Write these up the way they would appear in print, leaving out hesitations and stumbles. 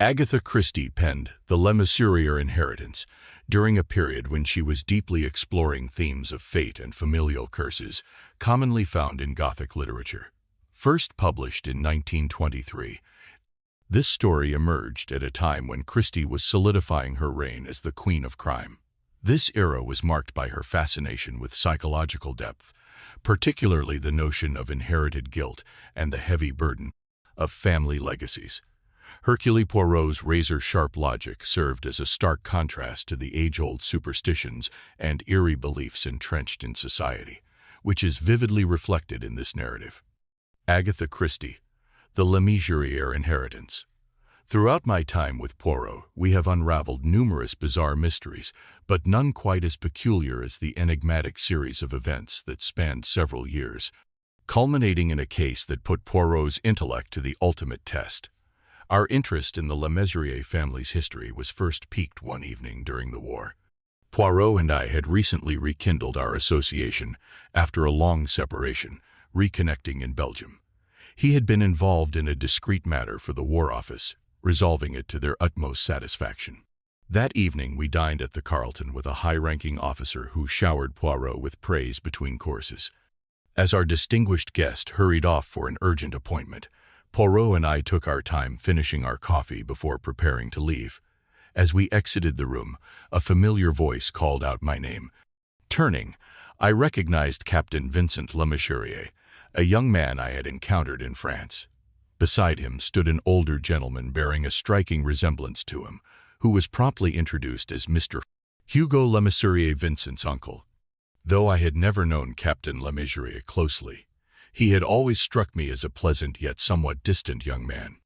Agatha Christie penned The Lemesurier Inheritance during a period when she was deeply exploring themes of fate and familial curses commonly found in Gothic literature. First published in 1923, this story emerged at a time when Christie was solidifying her reign as the Queen of Crime. This era was marked by her fascination with psychological depth, particularly the notion of inherited guilt and the heavy burden of family legacies. Hercule Poirot's razor-sharp logic served as a stark contrast to the age-old superstitions and eerie beliefs entrenched in society, which is vividly reflected in this narrative. Agatha Christie, The Lemesurier Inheritance. Throughout my time with Poirot, we have unraveled numerous bizarre mysteries, but none quite as peculiar as the enigmatic series of events that spanned several years, culminating in a case that put Poirot's intellect to the ultimate test. Our interest in the Lemesurier family's history was first piqued one evening during the war. Poirot and I had recently rekindled our association after a long separation, reconnecting in Belgium. He had been involved in a discreet matter for the War Office, resolving it to their utmost satisfaction. That evening we dined at the Carlton with a high-ranking officer who showered Poirot with praise between courses. As our distinguished guest hurried off for an urgent appointment, Poirot and I took our time finishing our coffee before preparing to leave. As we exited the room, a familiar voice called out my name. Turning, I recognized Captain Vincent Lemesurier, a young man I had encountered in France. Beside him stood an older gentleman bearing a striking resemblance to him, who was promptly introduced as Mr. Hugo Lemesurier, Vincent's uncle. Though I had never known Captain Lemesurier closely, he had always struck me as a pleasant yet somewhat distant young man.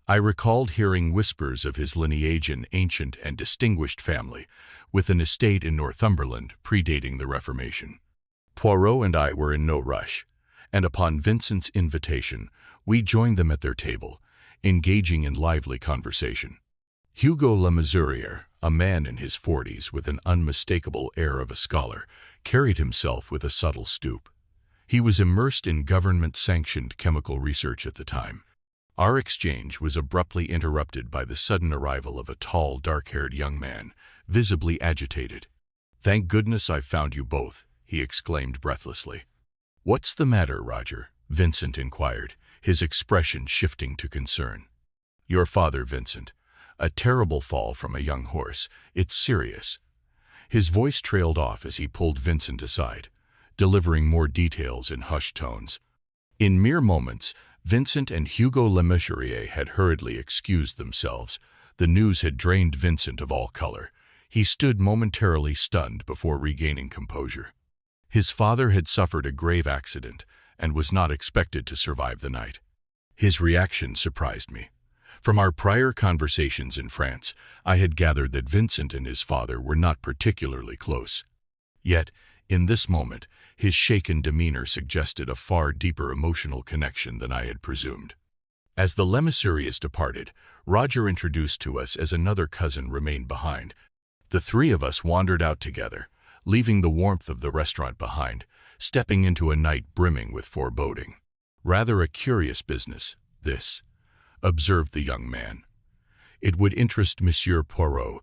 I recalled hearing whispers of his lineage in ancient and distinguished family, with an estate in Northumberland predating the Reformation. Poirot and I were in no rush, and upon Vincent's invitation, we joined them at their table, engaging in lively conversation. Hugo Lemesurier, a man in his 40s with an unmistakable air of a scholar, carried himself with a subtle stoop. He was immersed in government-sanctioned chemical research at the time. Our exchange was abruptly interrupted by the sudden arrival of a tall, dark-haired young man, visibly agitated. "Thank goodness I've found you both," he exclaimed breathlessly. "What's the matter, Roger?" Vincent inquired, his expression shifting to concern. "Your father, Vincent. A terrible fall from a young horse. It's serious." His voice trailed off as he pulled Vincent aside, delivering more details in hushed tones. In mere moments, Vincent and Hugo Lemesurier had hurriedly excused themselves. The news had drained Vincent of all color. He stood momentarily stunned before regaining composure. His father had suffered a grave accident and was not expected to survive the night. His reaction surprised me. From our prior conversations in France, I had gathered that Vincent and his father were not particularly close. Yet, in this moment, his shaken demeanor suggested a far deeper emotional connection than I had presumed. As the Lemesuriers departed, Roger introduced to us as another cousin remained behind. The three of us wandered out together, leaving the warmth of the restaurant behind, stepping into a night brimming with foreboding. "Rather a curious business, this," observed the young man. "It would interest Monsieur Poirot,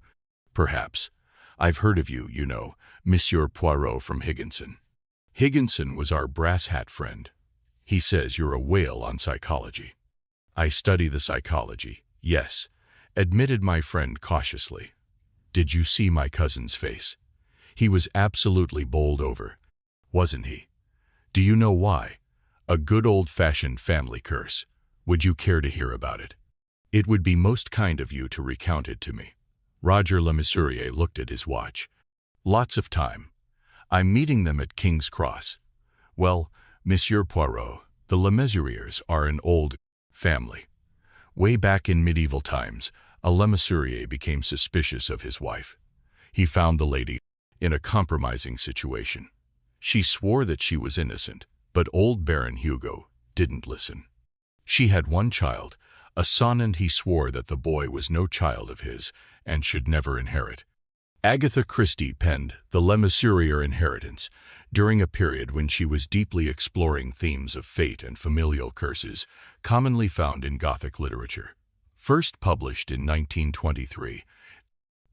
perhaps. I've heard of you, you know, Monsieur Poirot from Higginson." Higginson was our brass-hat friend. "He says you're a whale on psychology." "I study the psychology, yes," admitted my friend cautiously. "Did you see my cousin's face? He was absolutely bowled over, wasn't he? Do you know why? A good old-fashioned family curse. Would you care to hear about it?" "It would be most kind of you to recount it to me." Roger Lemesurier looked at his watch. "Lots of time. I'm meeting them at King's Cross." "Well, Monsieur Poirot, the Lemesuriers are an old family. Way back in medieval times, a Lemesurier became suspicious of his wife. He found the lady in a compromising situation. She swore that she was innocent, but old Baron Hugo didn't listen. She had one child, a son, and he swore that the boy was no child of his and should never inherit. Agatha Christie penned The Lemesurier Inheritance during a period when she was deeply exploring themes of fate and familial curses commonly found in Gothic literature. First published in 1923,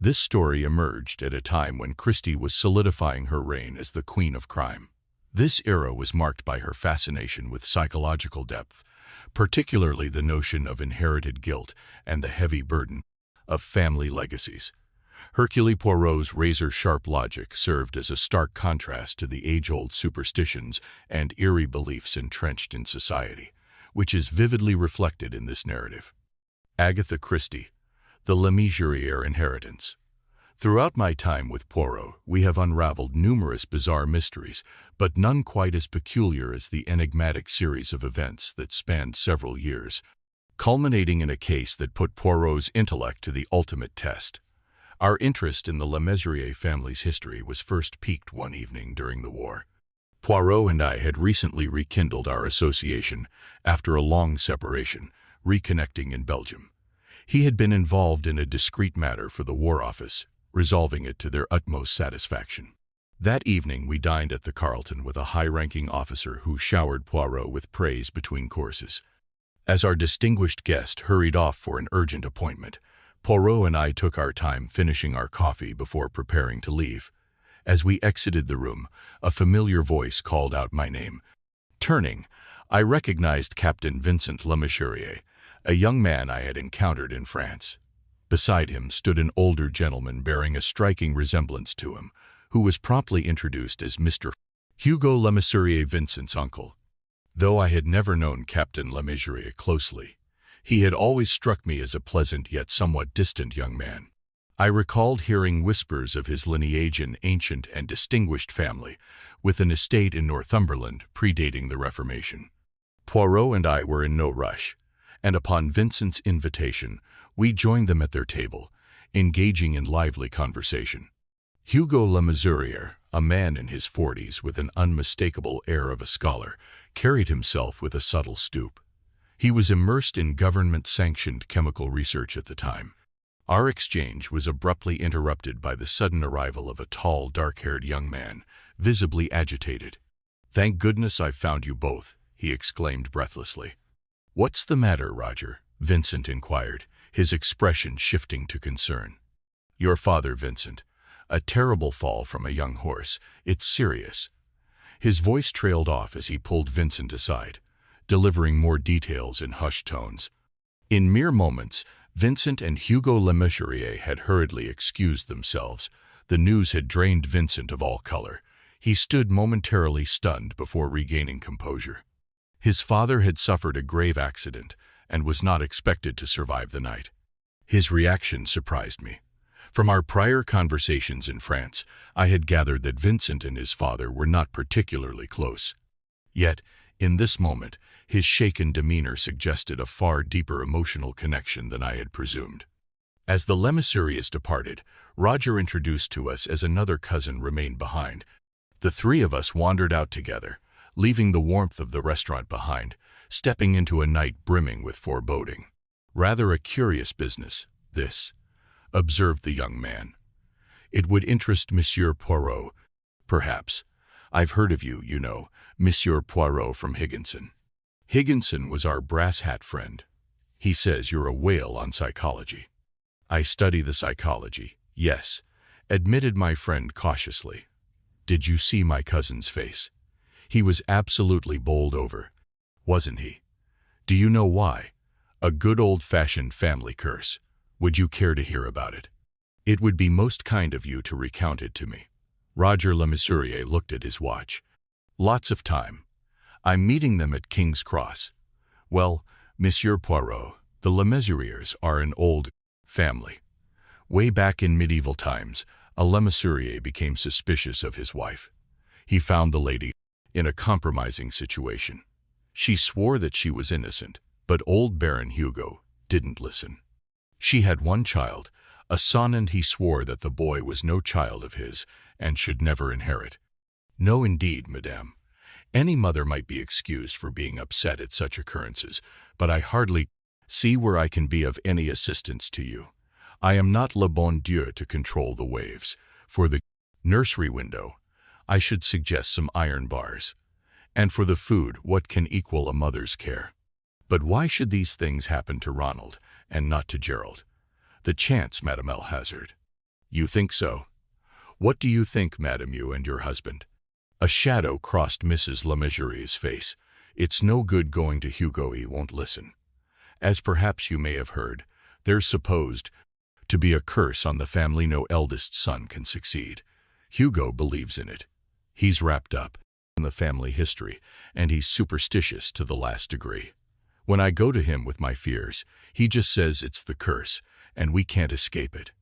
this story emerged at a time when Christie was solidifying her reign as the Queen of Crime. This era was marked by her fascination with psychological depth, particularly the notion of inherited guilt and the heavy burden of family legacies. Hercule Poirot's razor-sharp logic served as a stark contrast to the age-old superstitions and eerie beliefs entrenched in society, which is vividly reflected in this narrative. Agatha Christie, the Lemesurier Inheritance. Throughout my time with Poirot, we have unraveled numerous bizarre mysteries, but none quite as peculiar as the enigmatic series of events that spanned several years, culminating in a case that put Poirot's intellect to the ultimate test. Our interest in the Lemesurier family's history was first piqued one evening during the war. Poirot and I had recently rekindled our association after a long separation, reconnecting in Belgium. He had been involved in a discreet matter for the War Office, resolving it to their utmost satisfaction. That evening we dined at the Carlton with a high-ranking officer who showered Poirot with praise between courses. As our distinguished guest hurried off for an urgent appointment, Poirot and I took our time finishing our coffee before preparing to leave. As we exited the room, a familiar voice called out my name. Turning, I recognized Captain Vincent Lemesurier, a young man I had encountered in France. Beside him stood an older gentleman bearing a striking resemblance to him, who was promptly introduced as Mr. Hugo Lemesurier, Vincent's uncle. Though I had never known Captain Lemesurier closely, he had always struck me as a pleasant yet somewhat distant young man. I recalled hearing whispers of his lineage in ancient and distinguished family, with an estate in Northumberland predating the Reformation. Poirot and I were in no rush, and upon Vincent's invitation, we joined them at their table, engaging in lively conversation. Hugo Lemesurier, a man in his 40s with an unmistakable air of a scholar, carried himself with a subtle stoop. He was immersed in government-sanctioned chemical research at the time. Our exchange was abruptly interrupted by the sudden arrival of a tall, dark-haired young man, visibly agitated. "Thank goodness I've found you both," he exclaimed breathlessly. "What's the matter, Roger?" Vincent inquired, his expression shifting to concern. "Your father, Vincent. A terrible fall from a young horse. It's serious." His voice trailed off as he pulled Vincent aside, delivering more details in hushed tones. In mere moments, Vincent and Hugo Lemesurier had hurriedly excused themselves. The news had drained Vincent of all color. He stood momentarily stunned before regaining composure. His father had suffered a grave accident and was not expected to survive the night. His reaction surprised me. From our prior conversations in France, I had gathered that Vincent and his father were not particularly close. Yet, in this moment, his shaken demeanor suggested a far deeper emotional connection than I had presumed. As the Lemesuriers departed, Roger introduced to us as another cousin remained behind. The three of us wandered out together, leaving the warmth of the restaurant behind, stepping into a night brimming with foreboding. "Rather a curious business, this," observed the young man. "It would interest Monsieur Poirot, perhaps. I've heard of you, you know, Monsieur Poirot from Higginson. Higginson was our brass-hat friend. He says you're a whale on psychology." "I study the psychology, yes," admitted my friend cautiously. "Did you see my cousin's face? He was absolutely bowled over, wasn't he? Do you know why? A good old-fashioned family curse. Would you care to hear about it?" "It would be most kind of you to recount it to me." Roger Lemesurier looked at his watch. "Lots of time. I'm meeting them at King's Cross." "Well, Monsieur Poirot, the Lemesuriers are an old family. Way back in medieval times, a Lemesurier became suspicious of his wife. He found the lady in a compromising situation. She swore that she was innocent, but old Baron Hugo didn't listen. She had one child, a son, and he swore that the boy was no child of his and should never inherit. No, indeed, madame. Any mother might be excused for being upset at such occurrences, but I hardly see where I can be of any assistance to you. I am not le bon Dieu to control the waves. For the nursery window, I should suggest some iron bars. And for the food, what can equal a mother's care?" But why should these things happen to Ronald and not to Gerald? The chance, Mademoiselle Hazard. You think so? What do you think, madam, you and your husband? A shadow crossed Mrs. Lemesurier's face. It's no good going to Hugo, he won't listen. As perhaps you may have heard, there's supposed to be a curse on the family no eldest son can succeed. Hugo believes in it. He's wrapped up in the family history, and he's superstitious to the last degree. When I go to him with my fears, he just says it's the curse, and we can't escape it.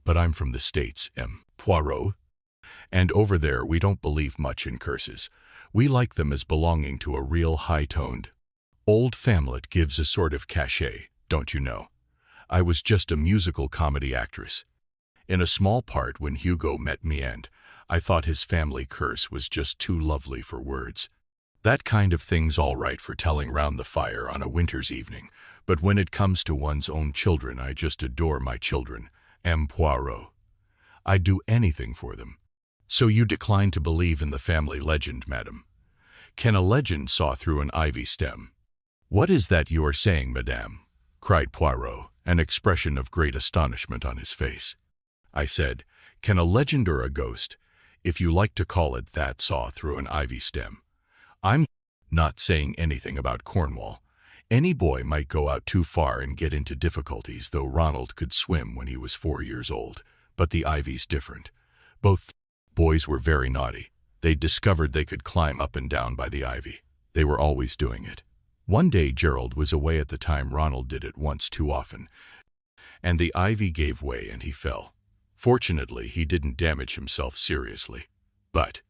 But I'm from the States, Poirot, and over there we don't believe much in curses. We like them as belonging to a real high-toned old family. It gives a sort of cachet, don't you know? I was just a musical comedy actress in a small part when Hugo met me, and I thought his family curse was just too lovely for words. That kind of thing's all right for telling round the fire on a winter's evening, but when it comes to one's own children, I just adore my children, Poirot. I'd do anything for them. So you decline to believe in the family legend, madam? Can a legend saw through an ivy stem? What is that you are saying, madame? Cried Poirot, an expression of great astonishment on his face. I said, can a legend or a ghost, if you like to call it that, saw through an ivy stem? I'm not saying anything about Cornwall. Any boy might go out too far and get into difficulties, though Ronald could swim when he was 4 years old. But the ivy's different. Both boys were very naughty. They discovered they could climb up and down by the ivy. They were always doing it. One day Gerald was away at the time Ronald did it once too often, and the ivy gave way and he fell. Fortunately, he didn't damage himself seriously. But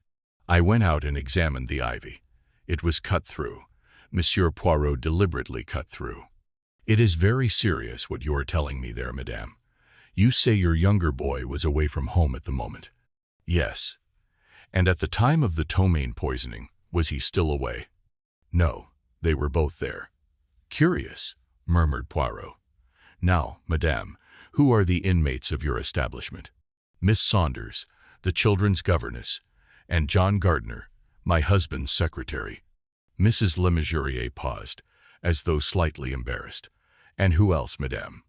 I went out and examined the ivy. It was cut through. Monsieur Poirot deliberately cut through. It is very serious what you are telling me there, madame. You say your younger boy was away from home at the moment. Yes. And at the time of the ptomaine poisoning, was he still away? No, they were both there. Curious, murmured Poirot. Now, madame, who are the inmates of your establishment? Miss Saunders, the children's governess, and John Gardner, my husband's secretary. Mrs. Lemesurier paused, as though slightly embarrassed. And who else, madame?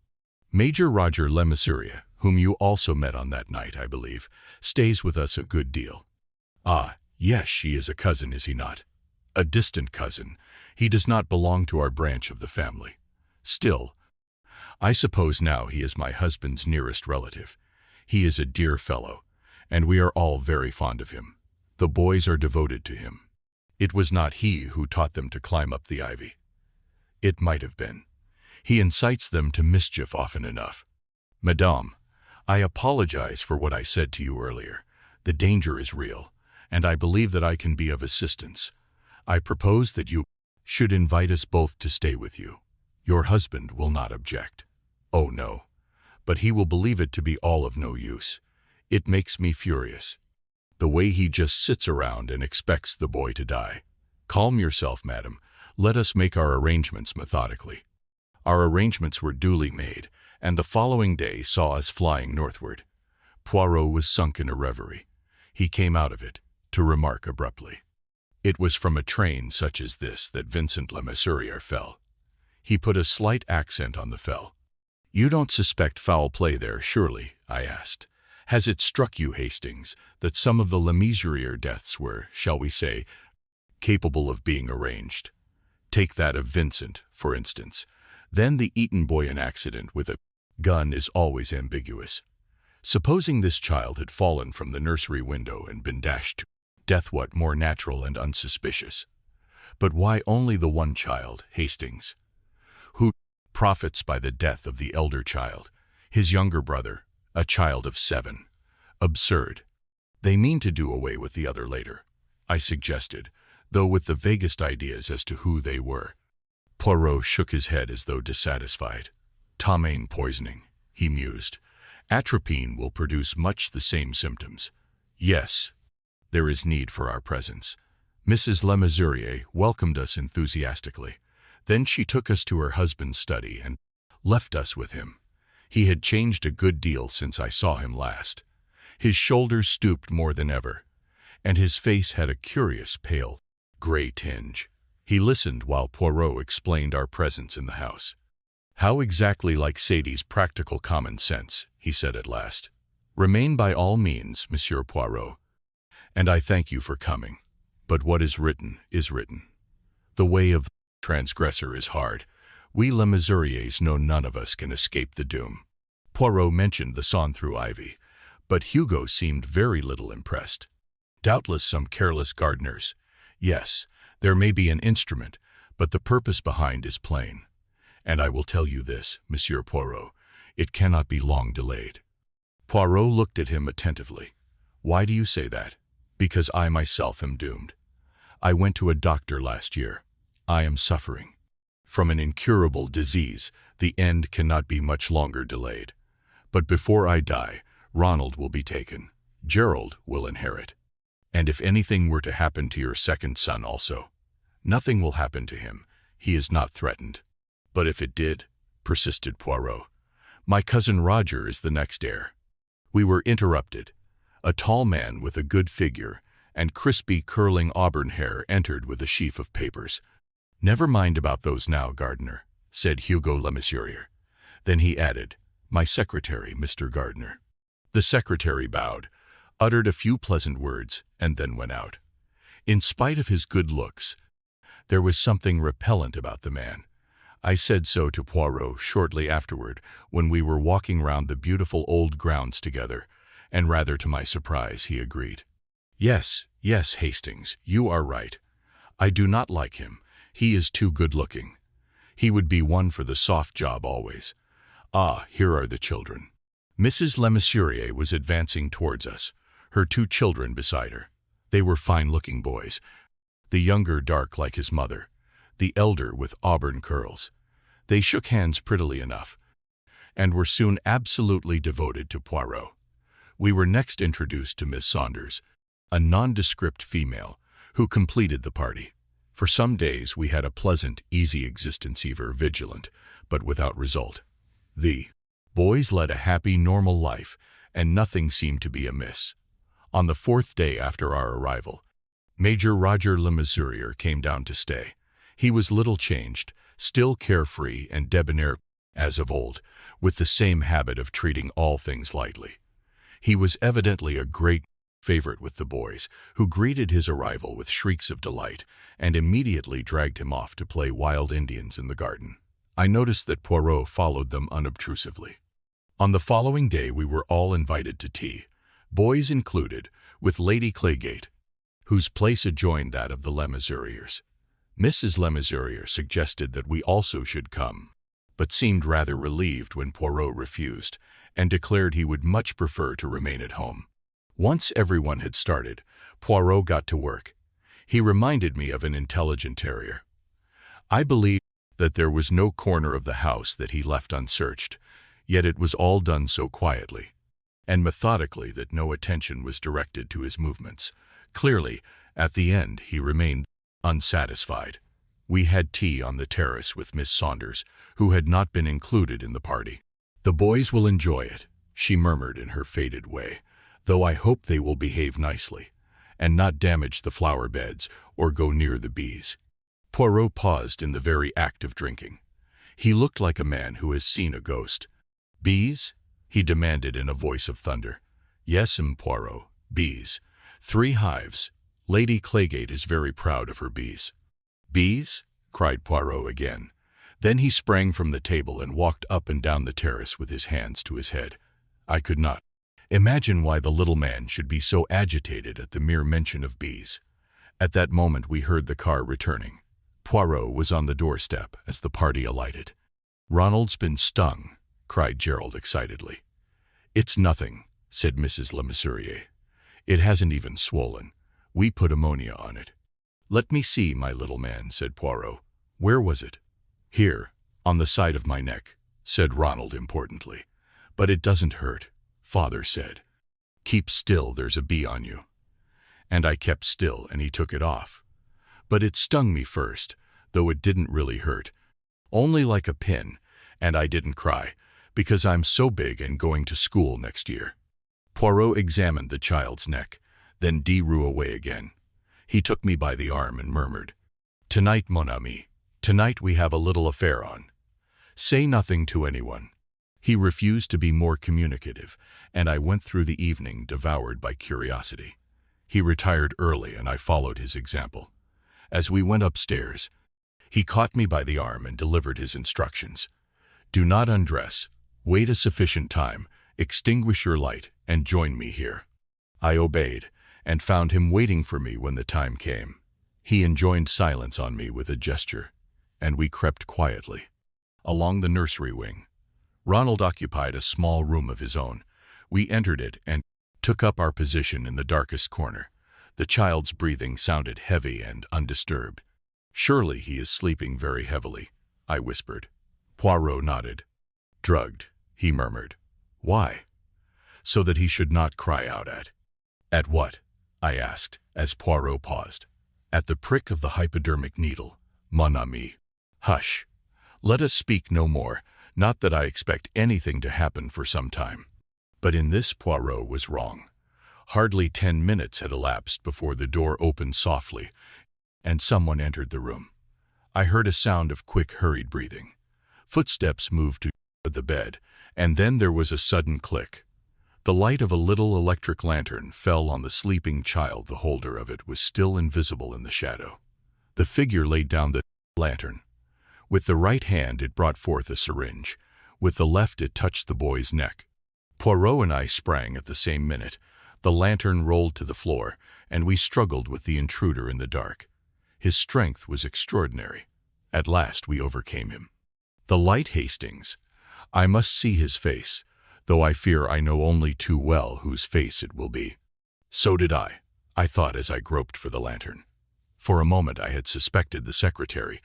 Major Roger Lemesurier, whom you also met on that night, I believe, stays with us a good deal. Ah, yes, she is a cousin, is he not? A distant cousin. He does not belong to our branch of the family. Still, I suppose now he is my husband's nearest relative. He is a dear fellow, and we are all very fond of him. The boys are devoted to him. It was not he who taught them to climb up the ivy. It might have been. He incites them to mischief often enough. Madame, I apologize for what I said to you earlier. The danger is real, and I believe that I can be of assistance. I propose that you should invite us both to stay with you. Your husband will not object. Oh no, but he will believe it to be all of no use. It makes me furious. The way he just sits around and expects the boy to die. Calm yourself, madam. Let us make our arrangements methodically. Our arrangements were duly made, and the following day saw us flying northward. Poirot was sunk in a reverie. He came out of it, to remark abruptly. It was from a train such as this that Vincent Lemesurier fell. He put a slight accent on the fell. You don't suspect foul play there, surely? I asked. Has it struck you, Hastings, that some of the Lemesurier deaths were, shall we say, capable of being arranged? Take that of Vincent, for instance. Then the Eton Boyan accident with a gun is always ambiguous. Supposing this child had fallen from the nursery window and been dashed to death, what more natural and unsuspicious? But why only the one child, Hastings? Who profits by the death of the elder child, his younger brother, a child of 7? Absurd. They mean to do away with the other later, I suggested, though with the vaguest ideas as to who they were. Poirot shook his head as though dissatisfied. Ptomaine poisoning, he mused. Atropine will produce much the same symptoms. Yes, there is need for our presence. Mrs. Lemesurier welcomed us enthusiastically. Then she took us to her husband's study and left us with him. He had changed a good deal since I saw him last. His shoulders stooped more than ever, and his face had a curious pale gray tinge. He listened while Poirot explained our presence in the house. "How exactly like Sadie's practical common sense," he said at last. "Remain by all means, Monsieur Poirot, and I thank you for coming. But what is written is written. The way of the transgressor is hard. We Lemesuriers know none of us can escape the doom." Poirot mentioned the sawn through ivy, but Hugo seemed very little impressed. "Doubtless some careless gardeners. Yes, there may be an instrument, but the purpose behind is plain. And I will tell you this, Monsieur Poirot, it cannot be long delayed." Poirot looked at him attentively. "Why do you say that?" "Because I myself am doomed. I went to a doctor last year. I am suffering from an incurable disease. The end cannot be much longer delayed. But before I die, Ronald will be taken. Gerald will inherit. And if anything were to happen to your second son also, nothing will happen to him. He is not threatened." "But if it did," persisted Poirot, "my cousin Roger is the next heir." We were interrupted. A tall man with a good figure and crispy curling auburn hair entered with a sheaf of papers. "Never mind about those now, gardener," said Hugo Lemesurier. Then he added, "My secretary, Mr. Gardner." The secretary bowed, uttered a few pleasant words, and then went out. In spite of his good looks, there was something repellent about the man. I said so to Poirot shortly afterward when we were walking round the beautiful old grounds together, and rather to my surprise he agreed. Yes, Hastings, you are right. I do not like him. He is too good-looking. He would be one for the soft job always. Ah, here are the children." Mrs. Lemesurier was advancing towards us, her 2 children beside her. They were fine-looking boys, the younger dark like his mother, the elder with auburn curls. They shook hands prettily enough, and were soon absolutely devoted to Poirot. We were next introduced to Miss Saunders, a nondescript female, who completed the party. For some days we had a pleasant, easy existence, ever vigilant, but without result. The boys led a happy, normal life, and nothing seemed to be amiss. On the 4th day after our arrival, Major Roger Lemesurier came down to stay. He was little changed, still carefree and debonair as of old, with the same habit of treating all things lightly. He was evidently a great favorite with the boys, who greeted his arrival with shrieks of delight and immediately dragged him off to play wild Indians in the garden. I noticed that Poirot followed them unobtrusively. On the following day we were all invited to tea, boys included, with Lady Claygate, whose place adjoined that of the Lemesuriers. Mrs. Lemesurier suggested that we also should come, but seemed rather relieved when Poirot refused, and declared he would much prefer to remain at home. Once everyone had started, Poirot got to work. He reminded me of an intelligent terrier. I believe that there was no corner of the house that he left unsearched, yet it was all done so quietly and methodically that no attention was directed to his movements. Clearly, at the end, he remained unsatisfied. We had tea on the terrace with Miss Saunders, who had not been included in the party. "The boys will enjoy it," she murmured in her faded way, "though I hope they will behave nicely, and not damage the flower beds or go near the bees." Poirot paused in the very act of drinking. He looked like a man who has seen a ghost. "Bees?" he demanded in a voice of thunder. "Yes, Poirot, bees. 3 hives. Lady Claygate is very proud of her bees." "Bees?" cried Poirot again. Then he sprang from the table and walked up and down the terrace with his hands to his head. I could not imagine why the little man should be so agitated at the mere mention of bees. At that moment we heard the car returning. Poirot was on the doorstep as the party alighted. "Ronald's been stung," cried Gerald excitedly. "It's nothing," said Mrs. Lemesurier. "It hasn't even swollen. We put ammonia on it." "Let me see, my little man," said Poirot. "Where was it?" "Here, on the side of my neck," said Ronald importantly. "But it doesn't hurt," Father said. "Keep still, there's a bee on you." And I kept still, and he took it off. But it stung me first, though it didn't really hurt. Only like a pin, and I didn't cry, because I'm so big and going to school next year. Poirot examined the child's neck, then drew away again. He took me by the arm and murmured, Tonight, mon ami, tonight we have a little affair on. Say nothing to anyone." He refused to be more communicative, and I went through the evening devoured by curiosity. He retired early, and I followed his example. As we went upstairs, he caught me by the arm and delivered his instructions. "Do not undress. Wait a sufficient time, extinguish your light, and join me here." I obeyed, and found him waiting for me when the time came. He enjoined silence on me with a gesture, and we crept quietly along the nursery wing. Ronald occupied a small room of his own. We entered it and took up our position in the darkest corner. The child's breathing sounded heavy and undisturbed. "Surely he is sleeping very heavily," I whispered. Poirot nodded. "Drugged," he murmured. "Why?" "So that he should not cry out at." "At what?" I asked, as Poirot paused. "At the prick of the hypodermic needle, mon ami." "Hush. Let us speak no more, not that I expect anything to happen for some time." But in this Poirot was wrong. Hardly 10 minutes had elapsed before the door opened softly, and someone entered the room. I heard a sound of quick, hurried breathing. Footsteps moved to the bed, and then there was a sudden click. The light of a little electric lantern fell on the sleeping child. The holder of it was still invisible in the shadow. The figure laid down the lantern. With the right hand it brought forth a syringe. With the left it touched the boy's neck. Poirot and I sprang at the same minute. The lantern rolled to the floor, and we struggled with the intruder in the dark. His strength was extraordinary. At last we overcame him. "The light, Hastings. I must see his face, though I fear I know only too well whose face it will be." So did I thought as I groped for the lantern. For a moment I had suspected the secretary,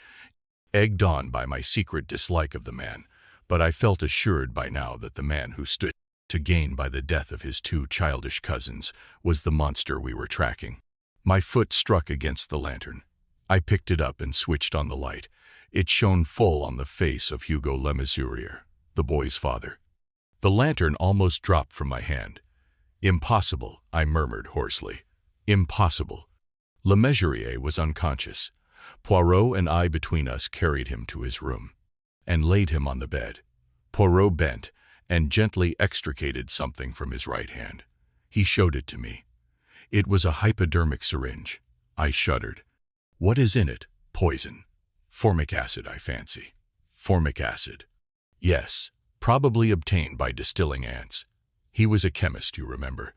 egged on by my secret dislike of the man, but I felt assured by now that the man who stood to gain by the death of his 2 childish cousins was the monster we were tracking. My foot struck against the lantern. I picked it up and switched on the light. It shone full on the face of Hugo Lemesurier, the boy's father. The lantern almost dropped from my hand. "Impossible," I murmured hoarsely. "Impossible." Lemesurier was unconscious. Poirot and I between us carried him to his room and laid him on the bed. Poirot bent and gently extricated something from his right hand. He showed it to me. It was a hypodermic syringe. I shuddered. "What is in it?" "Poison. Formic acid, I fancy." "Formic acid?" "Yes, probably obtained by distilling ants. He was a chemist, you remember.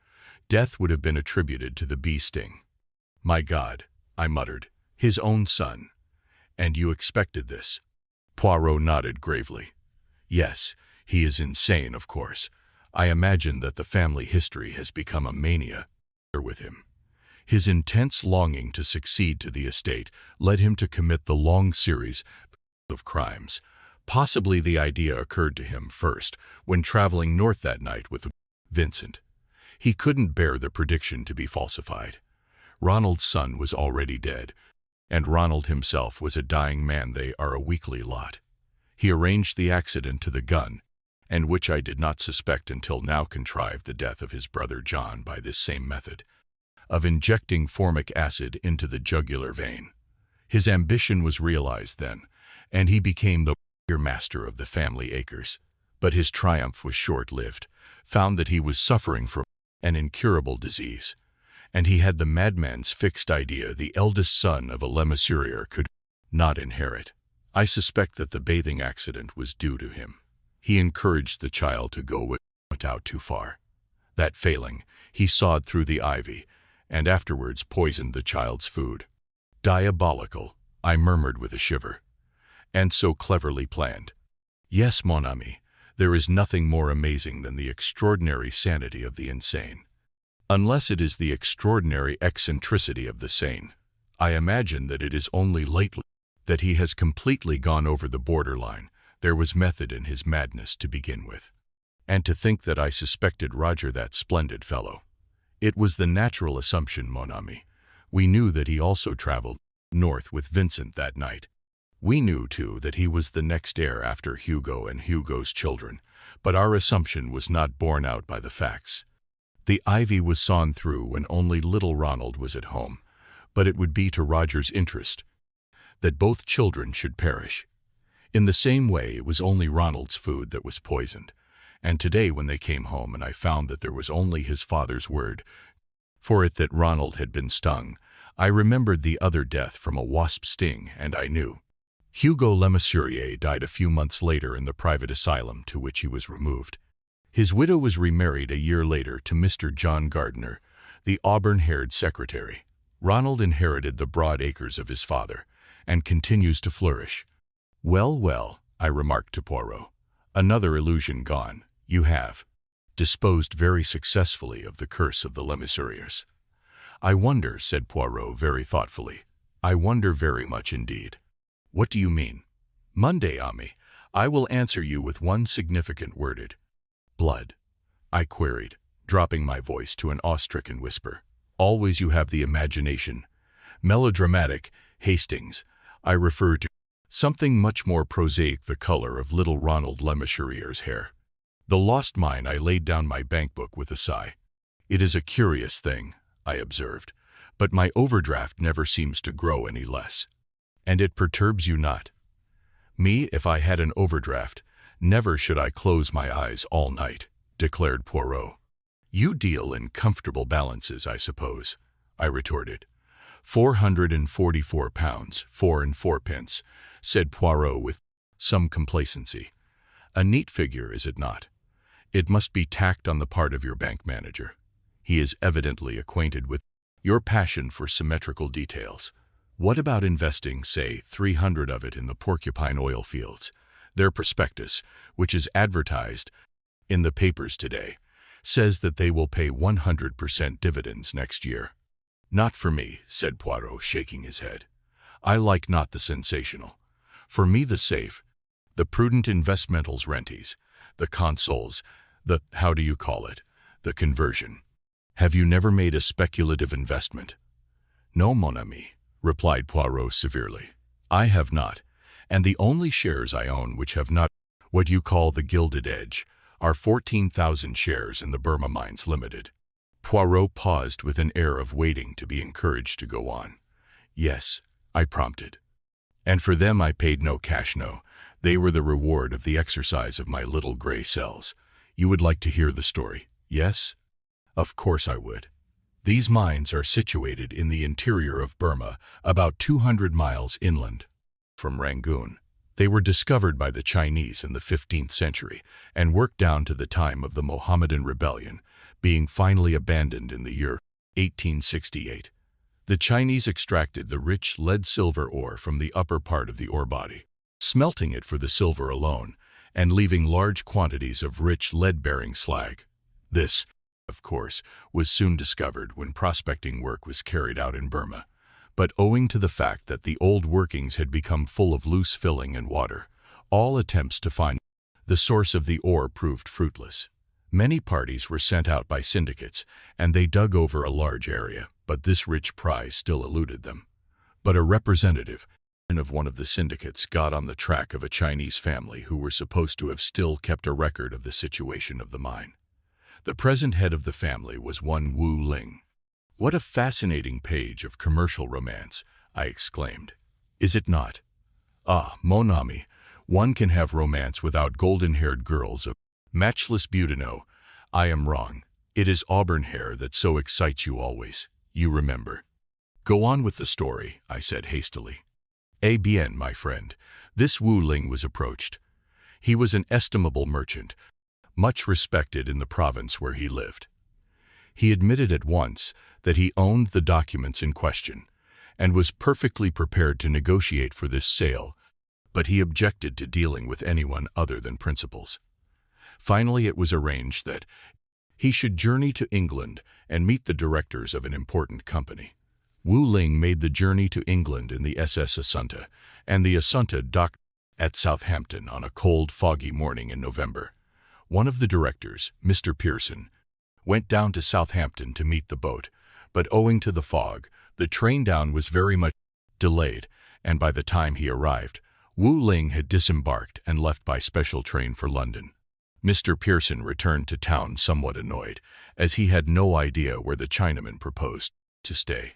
Death would have been attributed to the bee sting." "My God," I muttered. "His own son. And you expected this?" Poirot nodded gravely. "Yes, he is insane, of course. I imagine that the family history has become a mania with him. His intense longing to succeed to the estate led him to commit the long series of crimes. Possibly the idea occurred to him first when traveling north that night with Vincent. He couldn't bear the prediction to be falsified. Ronald's son was already dead, and Ronald himself was a dying man. They are a weakly lot. He arranged the accident to the gun, and which I did not suspect until now contrived the death of his brother John by this same method of injecting formic acid into the jugular vein. His ambition was realized then, and he became the master of the family acres. But his triumph was short-lived. Found that he was suffering from an incurable disease, and he had the madman's fixed idea the eldest son of a Lemesurier could not inherit. I suspect that the bathing accident was due to him. He encouraged the child to go out too far. That failing, he sawed through the ivy, and afterwards poisoned the child's food. "Diabolical," I murmured with a shiver. "And so cleverly planned." "Yes, mon ami, there is nothing more amazing than the extraordinary sanity of the insane. Unless it is the extraordinary eccentricity of the sane. I imagine that it is only lately that he has completely gone over the borderline. There was method in his madness to begin with. And to think that I suspected Roger, that splendid fellow. It was the natural assumption, mon ami. We knew that he also traveled north with Vincent that night. We knew, too, that he was the next heir after Hugo and Hugo's children, but our assumption was not borne out by the facts. The ivy was sawn through when only little Ronald was at home, but it would be to Roger's interest that both children should perish. In the same way, it was only Ronald's food that was poisoned, and today when they came home and I found that there was only his father's word for it that Ronald had been stung, I remembered the other death from a wasp sting, and I knew. Hugo Lemesurier died a few months later in the private asylum to which he was removed. His widow was remarried a year later to Mr. John Gardner, the auburn-haired secretary. Ronald inherited the broad acres of his father, and continues to flourish. "Well, well," I remarked to Poirot, "another illusion gone. You have disposed very successfully of the curse of the Lemesuriers." "I wonder," said Poirot very thoughtfully. "I wonder very much indeed." "What do you mean?" "Monday, Ami, I will answer you with one significant worded blood," I queried, dropping my voice to an awe-stricken whisper. "Always you have the imagination. Melodramatic, Hastings. I refer to something much more prosaic, the color of little Ronald Lemesurier's hair." The lost mine. I laid down my bankbook with a sigh. "It is a curious thing," I observed, "but my overdraft never seems to grow any less." "And it perturbs you not?" "Me, if I had an overdraft, never should I close my eyes all night," declared Poirot. "You deal in comfortable balances, I suppose," I retorted. £444, 4 and 4 pence, said Poirot with some complacency. "A neat figure, is it not? It must be tact on the part of your bank manager. He is evidently acquainted with your passion for symmetrical details. What about investing, say, 300 of it in the Porcupine oil fields? Their prospectus, which is advertised in the papers today, says that they will pay 100% dividends next year." "Not for me," said Poirot, shaking his head. "I like not the sensational. For me the safe, the prudent investmentals rentes, the consols, the, how do you call it, the conversion." "Have you never made a speculative investment?" "No, mon ami," replied Poirot severely. "I have not, and the only shares I own which have not what you call the gilded edge are 14,000 shares in the Burma Mines Limited." Poirot paused with an air of waiting to be encouraged to go on. "Yes," I prompted. "And for them I paid no cash, no. They were the reward of the exercise of my little gray cells. You would like to hear the story, yes?" "Of course I would." "These mines are situated in the interior of Burma, about 200 miles inland from Rangoon. They were discovered by the Chinese in the 15th century and worked down to the time of the Mohammedan rebellion, being finally abandoned in the year 1868. The Chinese extracted the rich lead-silver ore from the upper part of the ore body, smelting it for the silver alone, and leaving large quantities of rich lead-bearing slag. This, of course, was soon discovered when prospecting work was carried out in Burma, but owing to the fact that the old workings had become full of loose filling and water, all attempts to find the source of the ore proved fruitless. Many parties were sent out by syndicates, and they dug over a large area, but this rich prize still eluded them. But a representative of one of the syndicates got on the track of a Chinese family who were supposed to have still kept a record of the situation of the mine. The present head of the family was one Wu Ling. "What a fascinating page of commercial romance," I exclaimed. "Is it not?" "Ah, mon ami, one can have romance without golden-haired girls of matchless beauty. No, I am wrong. It is auburn hair that so excites you always, you remember." "Go on with the story," I said hastily. "Eh bien, my friend, this Wu Ling was approached. He was an estimable merchant, much respected in the province where he lived. He admitted at once that he owned the documents in question, and was perfectly prepared to negotiate for this sale, but he objected to dealing with anyone other than principals. Finally, it was arranged that he should journey to England and meet the directors of an important company. Wu Ling made the journey to England in the SS Assunta, and the Assunta docked at Southampton on a cold, foggy morning in November. One of the directors, Mr. Pearson, went down to Southampton to meet the boat, but owing to the fog, the train down was very much delayed, and by the time he arrived, Wu Ling had disembarked and left by special train for London. Mr. Pearson returned to town somewhat annoyed, as he had no idea where the Chinaman proposed to stay.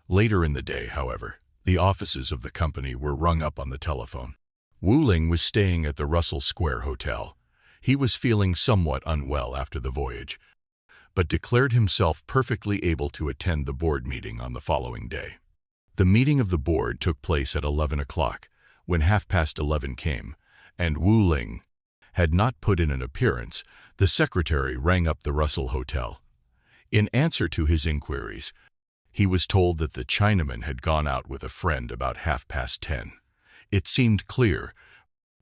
Later in the day, however, The offices of the company were rung up on the telephone. Wu Ling was staying at the Russell Square Hotel. He was feeling somewhat unwell after the voyage, but declared himself perfectly able to attend the board meeting on the following day. The meeting of the board took place at 11 o'clock. When 11:30 came, and Wu Ling had not put in an appearance, the secretary rang up the Russell Hotel. In answer to his inquiries, he was told that the Chinaman had gone out with a friend about 10:30. It seemed clear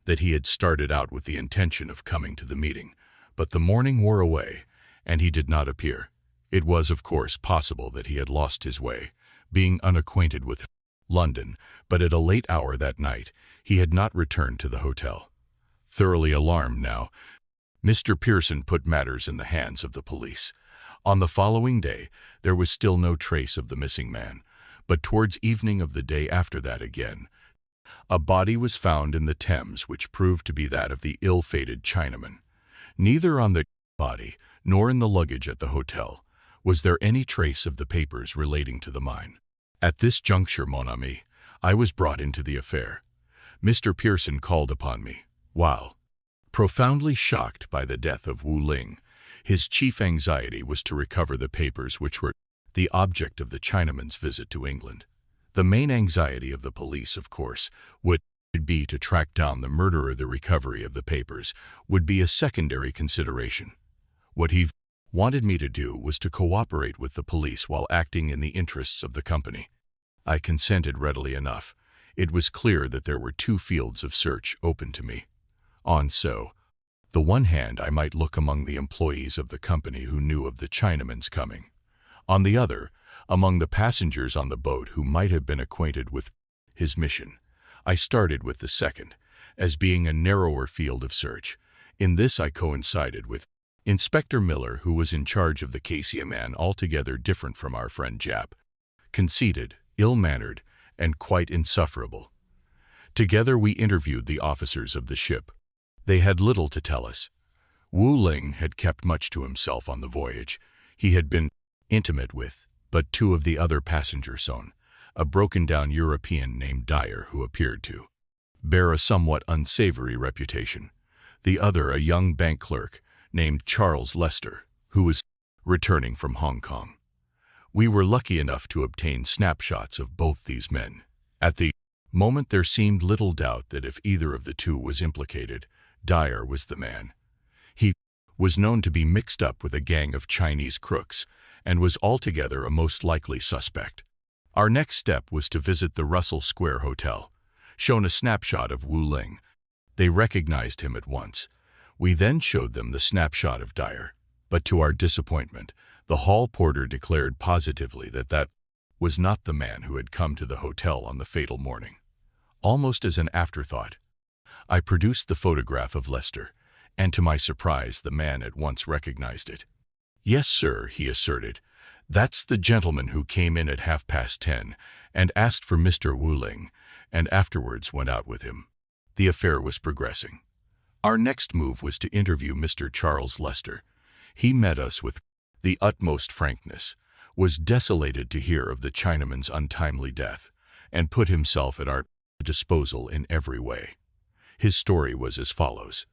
that he had started out with the intention of coming to the meeting, but the morning wore away, and he did not appear. It was, of course, possible that he had lost his way, being unacquainted with London, but at a late hour that night, he had not returned to the hotel. Thoroughly alarmed now, Mr. Pearson put matters in the hands of the police. On the following day, there was still no trace of the missing man, but towards evening of the day after that again, a body was found in the Thames which proved to be that of the ill-fated Chinaman. Neither on the body nor in the luggage at the hotel was there any trace of the papers relating to the mine. At this juncture, mon ami, I was brought into the affair. Mr. Pearson called upon me. While profoundly shocked by the death of Wu Ling, his chief anxiety was to recover the papers which were the object of the Chinaman's visit to England. The main anxiety of the police, of course, would be to track down the murderer. The recovery of the papers would be a secondary consideration. What he wanted me to do was to cooperate with the police while acting in the interests of the company. I consented readily enough. It was clear that there were two fields of search open to me. On the one hand, I might look among the employees of the company who knew of the Chinaman's coming. On the other, among the passengers on the boat who might have been acquainted with his mission. I started with the second, as being a narrower field of search. In this I coincided with Inspector Miller, who was in charge of the case, a man altogether different from our friend Jap, conceited, ill-mannered, and quite insufferable. Together we interviewed the officers of the ship. They had little to tell us. Wu Ling had kept much to himself on the voyage. He had been intimate with but two of the other passengers, a broken-down European named Dyer, who appeared to bear a somewhat unsavory reputation. The other, a young bank clerk named Charles Lester, who was returning from Hong Kong. We were lucky enough to obtain snapshots of both these men. At the moment there seemed little doubt that if either of the two was implicated, Dyer was the man. He was known to be mixed up with a gang of Chinese crooks and was altogether a most likely suspect. Our next step was to visit the Russell Square Hotel. Shown a snapshot of Wu Ling, they recognized him at once. We then showed them the snapshot of Dyer, but to our disappointment, the hall porter declared positively that that was not the man who had come to the hotel on the fatal morning. Almost as an afterthought, I produced the photograph of Lester, and to my surprise the man at once recognized it. "Yes, sir," he asserted. "That's the gentleman who came in at 10:30 and asked for Mr. Wu Ling, and afterwards went out with him." The affair was progressing. Our next move was to interview Mr. Charles Lester. He met us with the utmost frankness, was desolated to hear of the Chinaman's untimely death, and put himself at our disposal in every way. His story was as follows.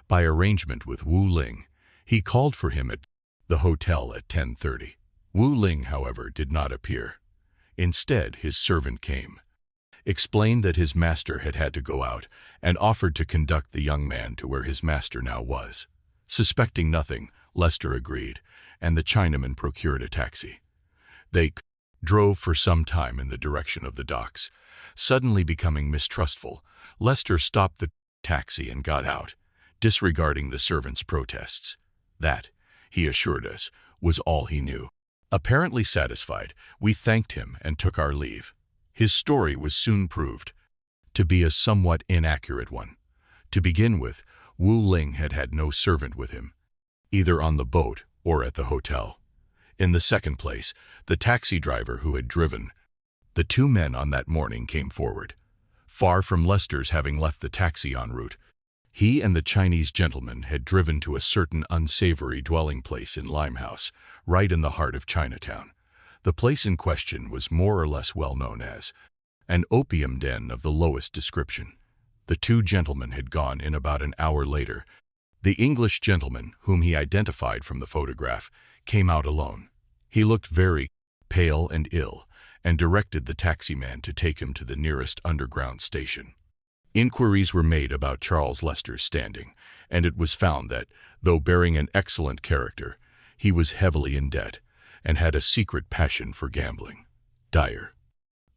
By arrangement with Wu Ling, he called for him at the hotel at 10:30. Wu Ling, however, did not appear. Instead, his servant came, explained that his master had had to go out, and offered to conduct the young man to where his master now was. Suspecting nothing, Lester agreed, and the Chinaman procured a taxi. They drove for some time in the direction of the docks. Suddenly becoming mistrustful, Lester stopped the taxi and got out, disregarding the servant's protests. That, he assured us, was all he knew. Apparently satisfied, we thanked him and took our leave. His story was soon proved to be a somewhat inaccurate one. To begin with, Wu Ling had had no servant with him, either on the boat or at the hotel. In the second place, the taxi driver who had driven the two men on that morning came forward. Far from Lester's having left the taxi en route, he and the Chinese gentleman had driven to a certain unsavory dwelling place in Limehouse, right in the heart of Chinatown. The place in question was more or less well known as An opium den of the lowest description. The two gentlemen had gone in about an hour later. The English gentleman, whom he identified from the photograph, came out alone. He looked very pale and ill, and directed the taximan to take him to the nearest underground station. Inquiries were made about Charles Lester's standing, and it was found that, though bearing an excellent character, he was heavily in debt, and had a secret passion for gambling. Dyer,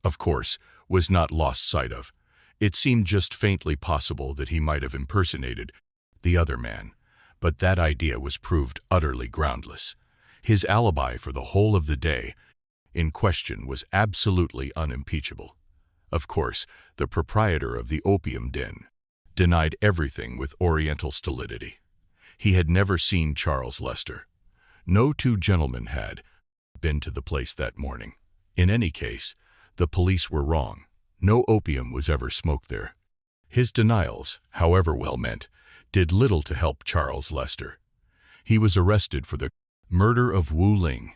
of course, was not lost sight of. It seemed just faintly possible that he might have impersonated the other man, but that idea was proved utterly groundless. His alibi for the whole of the day in question was absolutely unimpeachable. Of course, the proprietor of the opium den denied everything with oriental stolidity. He had never seen Charles Lester. No two gentlemen had been to the place that morning. In any case, the police were wrong. No opium was ever smoked there. His denials, however well meant, did little to help Charles Lester. He was arrested for the murder of Wu Ling.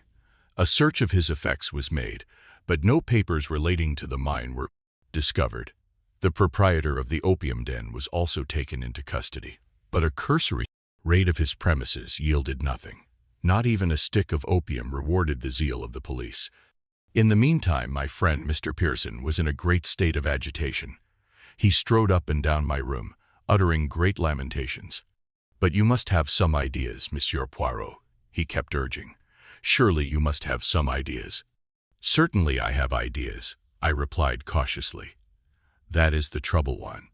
A search of his effects was made, but no papers relating to the mine were discovered. The proprietor of the opium den was also taken into custody, but a cursory raid of his premises yielded nothing. Not even a stick of opium rewarded the zeal of the police. In the meantime, my friend Mr. Pearson was in a great state of agitation. He strode up and down my room, uttering great lamentations. "But you must have some ideas, Monsieur Poirot," he kept urging. "Surely you must have some ideas." "Certainly I have ideas," I replied cautiously. "That is the trouble. One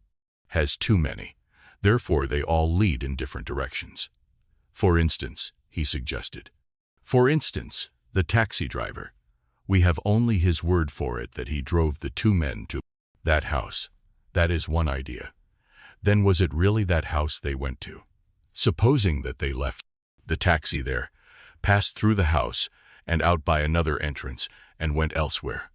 has too many. Therefore they all lead in different directions." "For instance," he suggested. "For instance, the taxi driver. We have only his word for it that he drove the two men to that house. That is one idea. Then was it really that house they went to? Supposing that they left the taxi there, passed through the house and out by another entrance, and went elsewhere."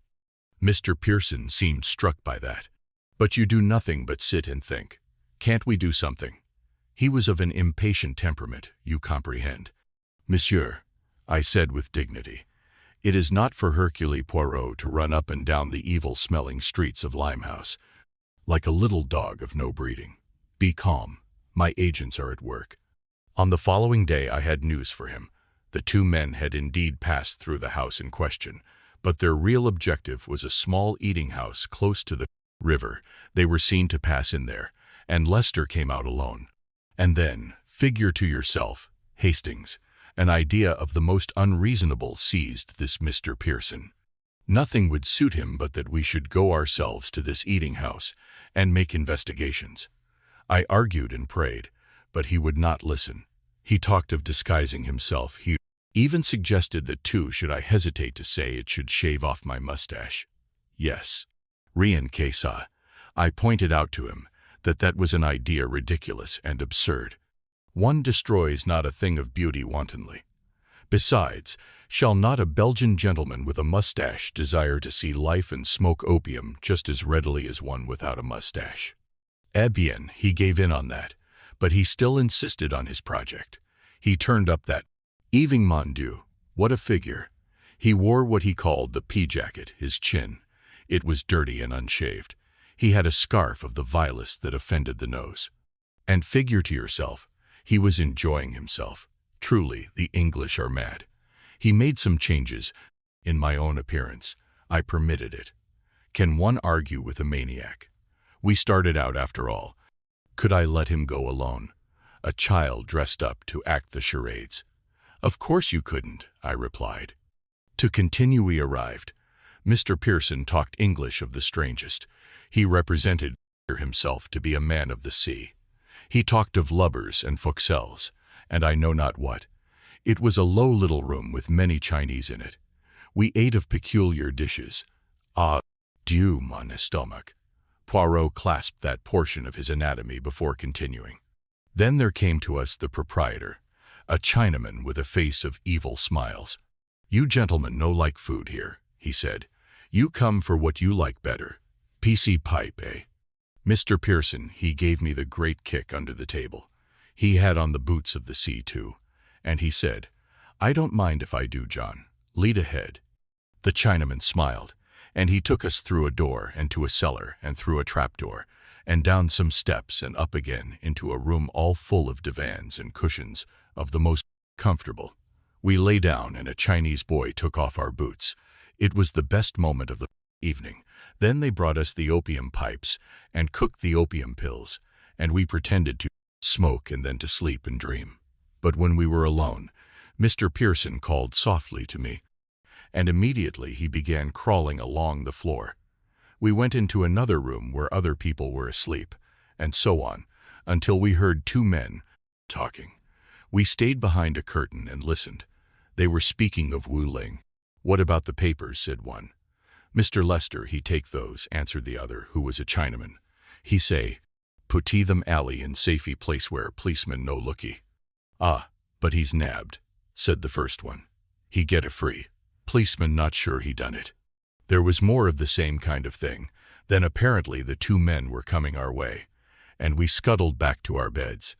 Mr. Pearson seemed struck by that. "But you do nothing but sit and think. Can't we do something?" He was of an impatient temperament, you comprehend. "Monsieur," I said with dignity, "it is not for Hercule Poirot to run up and down the evil-smelling streets of Limehouse, like a little dog of no breeding. Be calm. My agents are at work." On the following day I had news for him. The two men had indeed passed through the house in question, but their real objective was a small eating house close to the river. They were seen to pass in there, and Lester came out alone. And then, figure to yourself, Hastings, an idea of the most unreasonable seized this Mr. Pearson. Nothing would suit him but that we should go ourselves to this eating house and make investigations. I argued and prayed, but he would not listen. He talked of disguising himself. He even suggested that too, should I hesitate to say it, should shave off my mustache. Yes, rien que ça. I pointed out to him that that was an idea ridiculous and absurd. One destroys not a thing of beauty wantonly. Besides, shall not a Belgian gentleman with a mustache desire to see life and smoke opium just as readily as one without a mustache? Eh bien, he gave in on that, but he still insisted on his project. He turned up that evening. Mon Dieu, what a figure! He wore what he called the pea-jacket, his chin. It was dirty and unshaved. He had a scarf of the vilest that offended the nose. And figure to yourself, he was enjoying himself. Truly, the English are mad. He made some changes in my own appearance. I permitted it. Can one argue with a maniac? We started out after all. Could I let him go alone? A child dressed up to act the charades? Of course you couldn't, I replied. To continue, we arrived. Mr. Pearson talked English of the strangest. He represented himself to be a man of the sea. He talked of lubbers and forecastles, and I know not what. It was a low little room with many Chinese in it. We ate of peculiar dishes. Ah, Dieu, mon estomac. Poirot clasped that portion of his anatomy before continuing. Then there came to us the proprietor, a Chinaman with a face of evil smiles. "You gentlemen no like food here," he said. "You come for what you like better. PC pipe, eh?" Mr. Pearson, he gave me the great kick under the table. He had on the boots of the sea too, and he said, "I don't mind if I do, John. Lead ahead." The Chinaman smiled, and he took us through a door and to a cellar and through a trapdoor, and down some steps and up again into a room all full of divans and cushions of the most comfortable. We lay down and a Chinese boy took off our boots. It was the best moment of the evening. Then they brought us the opium pipes and cooked the opium pills, and we pretended to smoke and then to sleep and dream. But when we were alone, Mr. Pearson called softly to me, and immediately he began crawling along the floor. We went into another room where other people were asleep, and so on, until we heard two men talking. We stayed behind a curtain and listened. They were speaking of Wu Ling. "What about the papers?" said one. "Mr. Lester, he take those," answered the other, who was a Chinaman. "He say, putty them alley in safety place where policeman no looky." "Ah, but he's nabbed," said the first one. "He get a free. Policeman not sure he done it." There was more of the same kind of thing. Then apparently the two men were coming our way, and we scuttled back to our beds.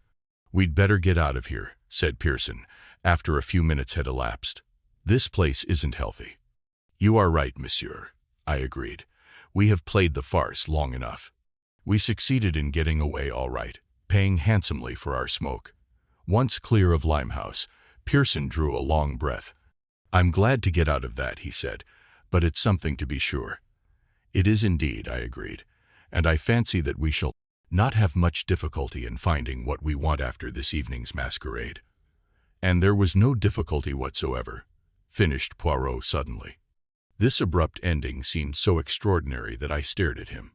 "We'd better get out of here," said Pearson, after a few minutes had elapsed. "This place isn't healthy." "You are right, monsieur," I agreed. "We have played the farce long enough." We succeeded in getting away all right, paying handsomely for our smoke. Once clear of Limehouse, Pearson drew a long breath. "I'm glad to get out of that," he said, "but it's something to be sure." "It is indeed," I agreed, "and I fancy that we shall not have much difficulty in finding what we want after this evening's masquerade." "And there was no difficulty whatsoever," finished Poirot suddenly. This abrupt ending seemed so extraordinary that I stared at him.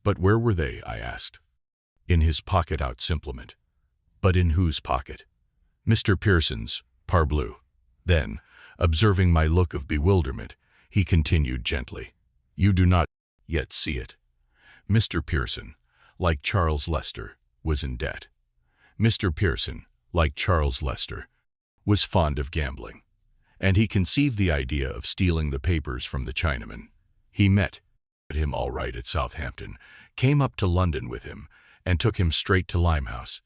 But where were they?" I asked. "In his pocket out simplement." "But in whose pocket?" "Mr. Pearson's, parbleu." Then, observing my look of bewilderment, he continued gently, "You do not yet see it. Mr. Pearson, like Charles Lester, was in debt. Mr. Pearson, like Charles Lester, was fond of gambling, and he conceived the idea of stealing the papers from the Chinaman. He met him all right at Southampton, came up to London with him, and took him straight to Limehouse.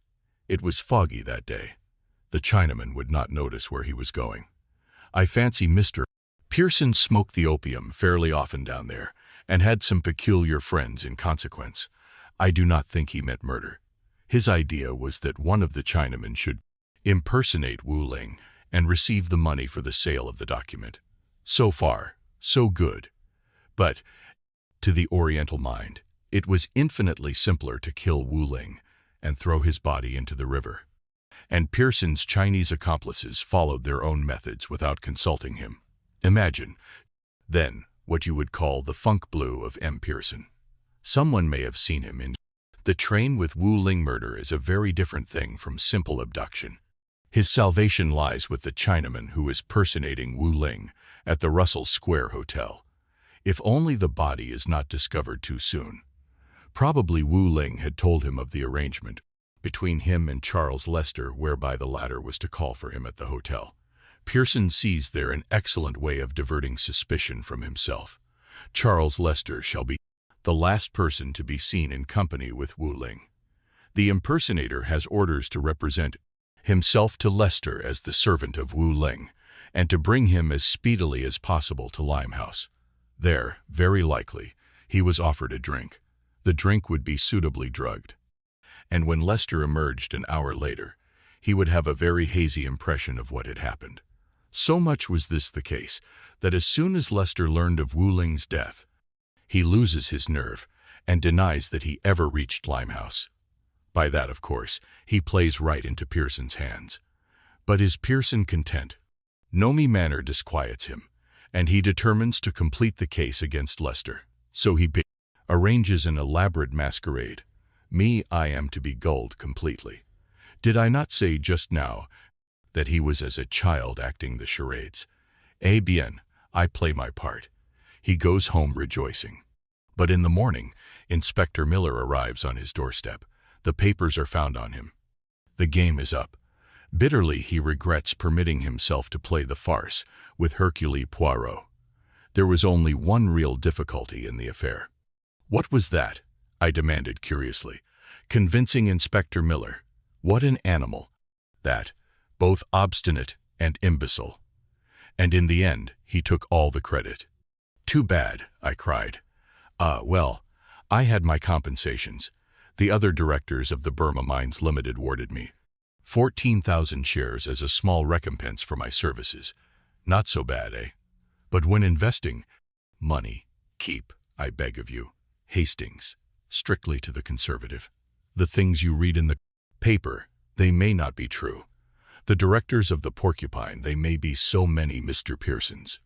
It was foggy that day. The Chinaman would not notice where he was going. I fancy Mr. Pearson smoked the opium fairly often down there, and had some peculiar friends in consequence. I do not think he meant murder. His idea was that one of the Chinamen should impersonate Wu Ling and receive the money for the sale of the document. So far, so good. But, to the Oriental mind, it was infinitely simpler to kill Wu Ling and throw his body into the river. And Pearson's Chinese accomplices followed their own methods without consulting him. Imagine, then, what you would call the funk blue of M. Pearson. Someone may have seen him in the train with Wu Ling. Murder is a very different thing from simple abduction. His salvation lies with the Chinaman who is personating Wu Ling at the Russell Square Hotel. If only the body is not discovered too soon. Probably Wu Ling had told him of the arrangement between him and Charles Lester whereby the latter was to call for him at the hotel. Pearson sees there an excellent way of diverting suspicion from himself. Charles Lester shall be the last person to be seen in company with Wu Ling. The impersonator has orders to represent himself to Lester as the servant of Wu Ling, and to bring him as speedily as possible to Limehouse. There, very likely, he was offered a drink. The drink would be suitably drugged. And when Lester emerged an hour later, he would have a very hazy impression of what had happened. So much was this the case, that as soon as Lester learned of Wu Ling's death, he loses his nerve and denies that he ever reached Limehouse. By that, of course, he plays right into Pearson's hands. But is Pearson content? No manner disquiets him, and he determines to complete the case against Lester. So he arranges an elaborate masquerade. I am to be gulled completely. Did I not say just now that he was as a child acting the charades? Eh bien, I play my part. He goes home rejoicing. But in the morning, Inspector Miller arrives on his doorstep. The papers are found on him. The game is up. Bitterly he regrets permitting himself to play the farce with Hercule Poirot. There was only one real difficulty in the affair. What was that? I demanded curiously. Convincing Inspector Miller. What an animal! That, both obstinate and imbecile. And in the end, he took all the credit. Too bad, I cried. Well, I had my compensations. The other directors of the Burma Mines Limited awarded me 14,000 shares as a small recompense for my services. Not so bad, eh? But when investing, money, keep, I beg of you, Hastings, strictly to the conservative. The things you read in the paper, they may not be true. The directors of the Porcupine, they may be so many Mr. Pearsons.